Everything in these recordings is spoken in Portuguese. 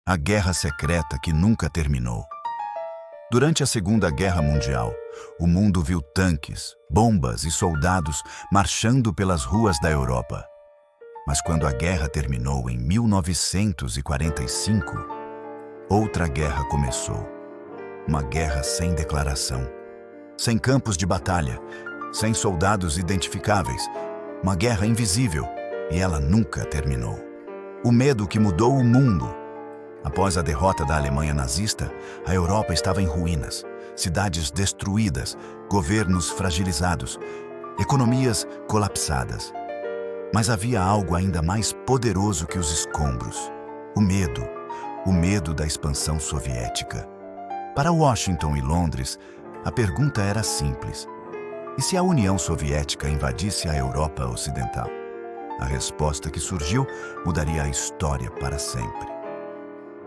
A guerra secreta que nunca terminou. Durante a Segunda Guerra Mundial, o mundo viu tanques, bombas e soldados marchando pelas ruas da Europa. Mas quando a guerra terminou em 1945, outra guerra começou. Uma guerra sem declaração, sem campos de batalha, sem soldados identificáveis. Uma guerra invisível, e ela nunca terminou. O medo que mudou o mundo. Após a derrota da Alemanha nazista, a Europa estava em ruínas, cidades destruídas, governos fragilizados, economias colapsadas. Mas havia algo ainda mais poderoso que os escombros: o medo da expansão soviética. Para Washington e Londres, a pergunta era simples: e se a União Soviética invadisse a Europa Ocidental? A resposta que surgiu mudaria a história para sempre.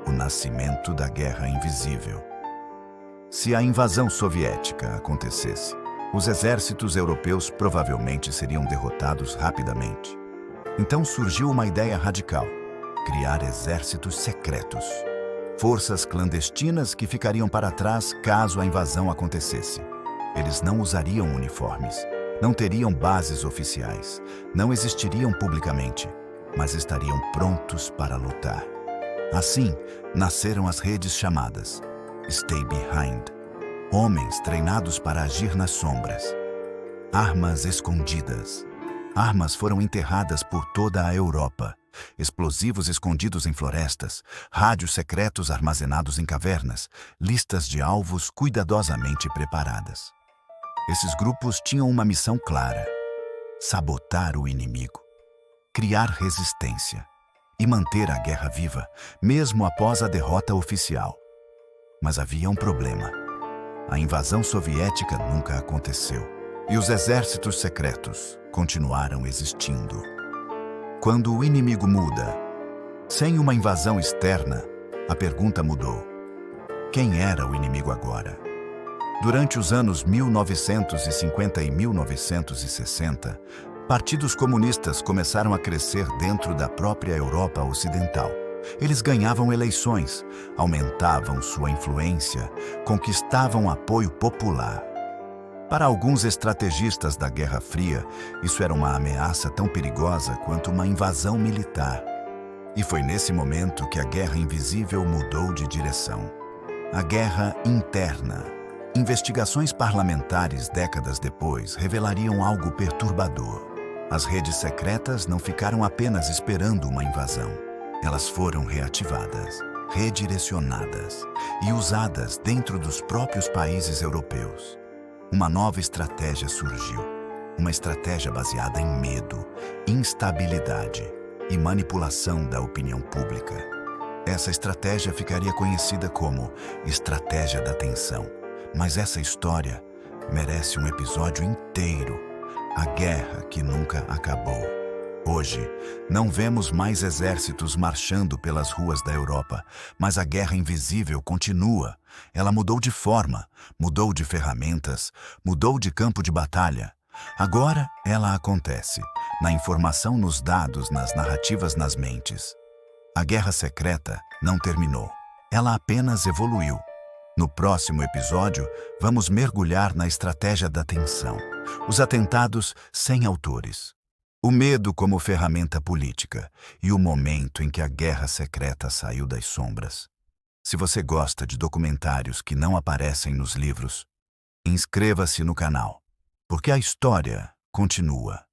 O nascimento da Guerra Invisível. Se a invasão soviética acontecesse, os exércitos europeus provavelmente seriam derrotados rapidamente. Então surgiu uma ideia radical: criar exércitos secretos. Forças clandestinas que ficariam para trás caso a invasão acontecesse. Eles não usariam uniformes, não teriam bases oficiais, não existiriam publicamente, mas estariam prontos para lutar. Assim, nasceram as redes chamadas Stay Behind, homens treinados para agir nas sombras. Armas escondidas. Armas foram enterradas por toda a Europa. Explosivos escondidos em florestas, rádios secretos armazenados em cavernas, listas de alvos cuidadosamente preparadas. Esses grupos tinham uma missão clara: sabotar o inimigo, criar resistência e manter a guerra viva, mesmo após a derrota oficial. Mas havia um problema: a invasão soviética nunca aconteceu, e os exércitos secretos continuaram existindo. Quando o inimigo muda, sem uma invasão externa, a pergunta mudou: quem era o inimigo agora? Durante os anos 1950 e 1960, partidos comunistas começaram a crescer dentro da própria Europa Ocidental. Eles ganhavam eleições, aumentavam sua influência, conquistavam apoio popular. Para alguns estrategistas da Guerra Fria, isso era uma ameaça tão perigosa quanto uma invasão militar. E foi nesse momento que a Guerra Invisível mudou de direção. A guerra interna. Investigações parlamentares décadas depois revelariam algo perturbador. As redes secretas não ficaram apenas esperando uma invasão. Elas foram reativadas, redirecionadas e usadas dentro dos próprios países europeus. Uma nova estratégia surgiu. Uma estratégia baseada em medo, instabilidade e manipulação da opinião pública. Essa estratégia ficaria conhecida como estratégia da tensão. Mas essa história merece um episódio inteiro: a guerra que nunca acabou. Hoje, não vemos mais exércitos marchando pelas ruas da Europa, mas a guerra invisível continua. Ela mudou de forma, mudou de ferramentas, mudou de campo de batalha. Agora, ela acontece na informação, nos dados, nas narrativas, nas mentes. A guerra secreta não terminou. Ela apenas evoluiu. No próximo episódio, vamos mergulhar na estratégia da tensão, os atentados sem autores, o medo como ferramenta política e o momento em que a guerra secreta saiu das sombras. Se você gosta de documentários que não aparecem nos livros, inscreva-se no canal, porque a história continua.